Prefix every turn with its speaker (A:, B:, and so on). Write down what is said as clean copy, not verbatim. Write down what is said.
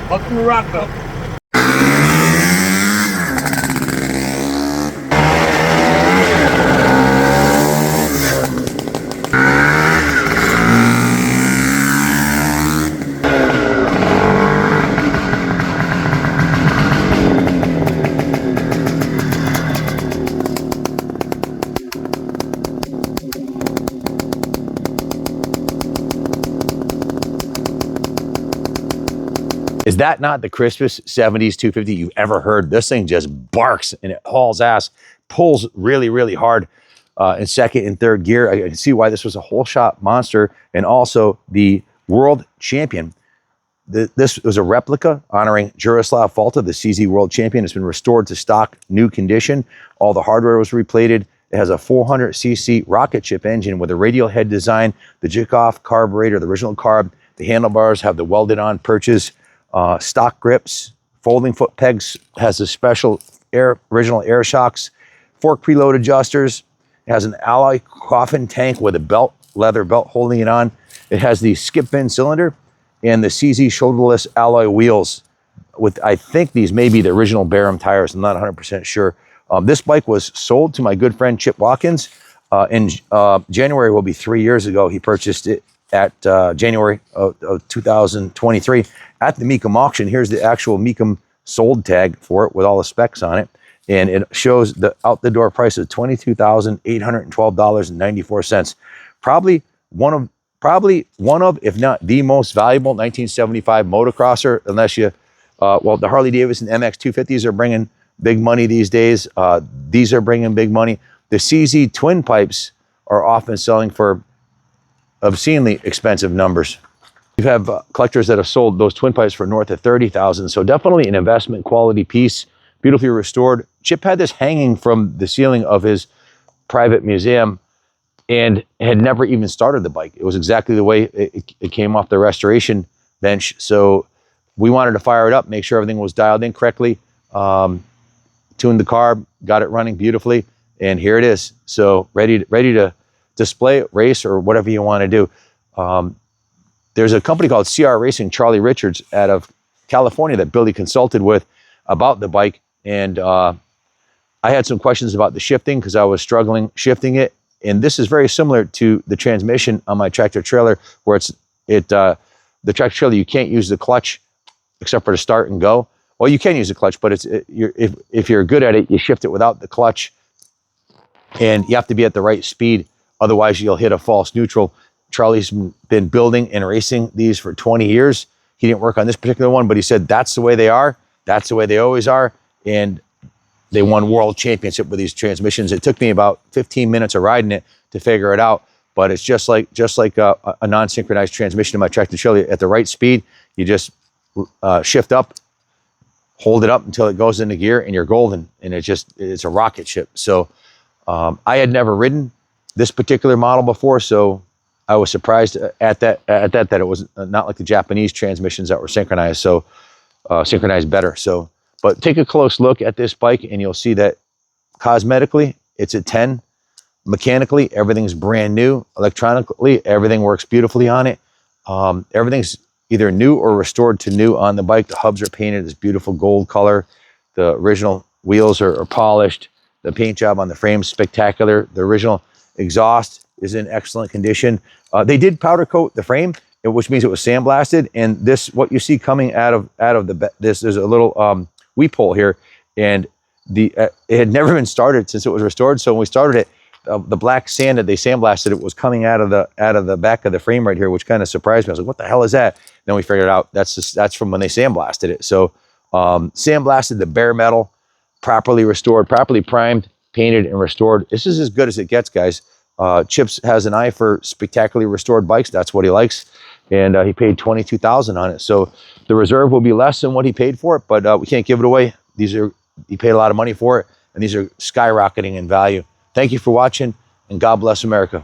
A: Welcome to Rockville.
B: Is that not the crispest 70s 250 you've ever heard? This thing just barks and it hauls ass, pulls really, really hard in second and third gear. I can see why this was a whole shot monster and also the world champion. This was a replica honoring Juroslav Falta, the CZ world champion. It's been restored to stock, new condition. All the hardware was replated. It has a 400cc rocket ship engine with a radial head design, the Jikov Carburetor, the original carb. The handlebars have the welded on perches. Stock grips, folding foot pegs, has a special original air shocks, fork preload adjusters. It has an alloy coffin tank with a leather belt holding it on. It has the skip bin cylinder and the CZ Shoulderless alloy wheels with, I think these may be the original Barum Tires. I'm not 100% sure. This bike was sold to my good friend Chip Watkins in January will be 3 years ago. He purchased it at January of 2023 at the Mecum auction. Here's the actual Mecum sold tag for it with all the specs on it. And it shows the out the door price of $22,812.94. Probably one of, if not the most valuable 1975 motocrosser, unless you, well, the Harley Davidson MX 250s are bringing big money these days. These are bringing big money. The CZ twin pipes are often selling for obscenely expensive numbers. You have collectors that have sold those twin pipes for north of 30,000. So definitely an investment quality piece, beautifully restored. Chip had this hanging from the ceiling of his private museum and had never even started the bike. It was exactly the way it came off the restoration bench. So we wanted to fire it up, make sure everything was dialed in correctly, tuned the carb, got it running beautifully, and here it is. So ready to display, race, or whatever you want to do. There's a company called CR Racing, Charlie Richards out of California, that Billy consulted with about the bike. And I had some questions about the shifting because I was struggling shifting it. And this is very similar to the transmission on my tractor trailer, where the tractor trailer, you can't use the clutch except for to start and go. Well, you can use the clutch, but if you're good at it, you shift it without the clutch, and you have to be at the right speed. Otherwise, you'll hit a false neutral. Charlie's been building and racing these for 20 years. He didn't work on this particular one, but he said that's the way they are. That's the way they always are. And they won world championship with these transmissions. It took me about 15 minutes of riding it to figure it out. But it's just like a non-synchronized transmission in my tractor trailer. At the right speed, you just shift up, hold it up until it goes into gear, and you're golden. And it's a rocket ship. So I had never ridden this particular model before, so I was surprised at that it was not like the Japanese transmissions that were synchronized, so synchronized better. So, but take a close look at this bike and you'll see that cosmetically it's a 10. Mechanically, everything's brand new. Electronically, everything works beautifully on it. Everything's either new or restored to new on the bike. The hubs are painted this beautiful gold color. The original wheels are polished. The paint job on the frame is spectacular. The original exhaust is in excellent condition. They did powder coat the frame, which means it was sandblasted. And this, what you see coming out of this, there's a little weep hole here, and it had never been started since it was restored. So when we started it, the black sand that they sandblasted it was coming out of the back of the frame right here, which kind of surprised me. I was like, "What the hell is that?" Then we figured out that's from when they sandblasted it. So sandblasted the bare metal, properly restored, properly primed, painted, and restored. This is as good as it gets, guys. Chips has an eye for spectacularly restored bikes. That's what he likes. And he paid $22,000 on it. So the reserve will be less than what he paid for it, but we can't give it away. He paid a lot of money for it, and these are skyrocketing in value. Thank you for watching, and God bless America.